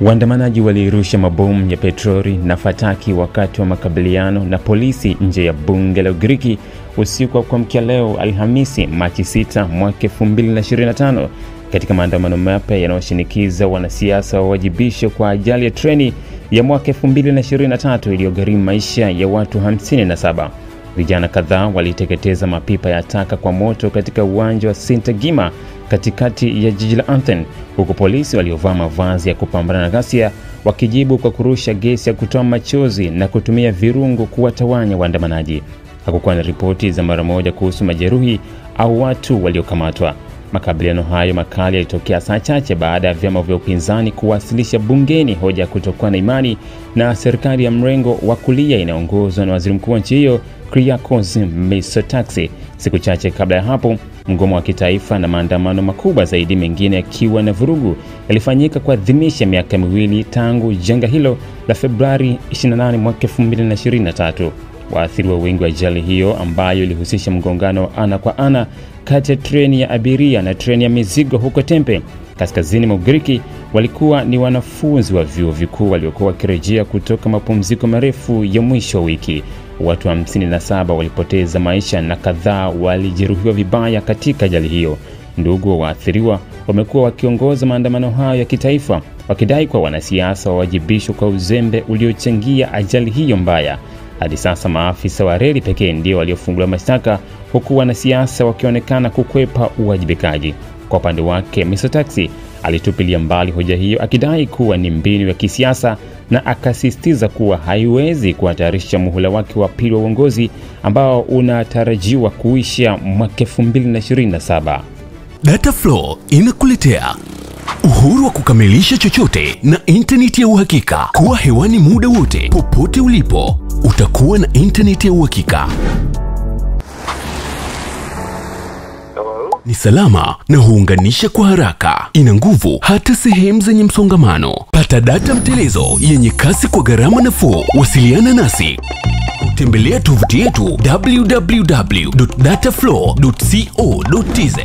Waandamanaji walirusha mabomu ya petroli na fataki wakati wa makabiliano na polisi nje ya bunge la Ugiriki usiku wa kuamkia leo Alhamisi Machi 6 mwaka 2025 katika maandamano mapya yanayoshinikiza wanasiasa wawajibishwe kwa ajali ya treni ya mwaka 2023 iliyogharimu maisha ya watu 57. Vijana kadhaa waliteketeza mapipa ya taka kwa moto katika uwanja wa Sintagima katikati ya jiji la Athens, huku polisi waliovaa mavazi ya kupambana na ghasia wakijibu kwa kurusha gesi ya kutoa machozi na kutumia virungu kuwatawanya waandamanaji. Hakukuwa na ripoti za mara moja kuhusu majeruhi au watu waliokamatwa. Makabiliano hayo makali yalitokea saa chache baada ya vyama vya upinzani kuwasilisha bungeni hoja kutokuwa na imani na serikali ya mrengo wa kulia inayoongozwa na waziri mkuu wa nchi hiyo Kyriakos Mitsotakis. Siku chache kabla ya hapo, mgomo wa kitaifa na maandamano makubwa zaidi mengine yakiwa na vurugu yalifanyika kuadhimisha miaka miwili tangu janga hilo la Februari 28 mwaka 2023. Waathiriwa wengi wa ajali hiyo ambayo ilihusisha mgongano wa ana kwa ana kati ya treni ya abiria na treni ya mizigo huko Tempe, kaskazini mwa Ugiriki, walikuwa ni wanafunzi wa vyuo vikuu waliokuwa wakirejea kutoka mapumziko marefu ya mwisho wa wiki. Watu 57 walipoteza maisha na kadhaa walijeruhiwa vibaya katika ajali hiyo. Ndugu wa waathiriwa wamekuwa wakiongoza maandamano hayo ya kitaifa wakidai kwa wanasiasa wawajibishwe kwa uzembe uliochangia ajali hiyo mbaya. Hadi sasa maafisa wa reli pekee ndio waliofunguliwa mashtaka, huku wanasiasa wakionekana kukwepa uwajibikaji. Kwa upande wake, Mitsotakis alitupilia mbali hoja hiyo akidai kuwa ni mbinu ya kisiasa na akasisitiza kuwa haiwezi kuhatarisha muhula wake wa pili wa uongozi ambao unatarajiwa kuisha mwaka 2027. Dataflow inakuletea uhuru wa kukamilisha chochote na internet ya uhakika. Kuwa hewani muda wote, popote ulipo, utakuwa na internet ya uhakika. Ni salama na huunganisha kwa haraka. Ina nguvu hata sehemu zenye msongamano. Pata data mtelezo yenye kasi kwa gharama nafuu. Wasiliana nasi. Tembelea tovuti yetu www.dataflow.co.tz.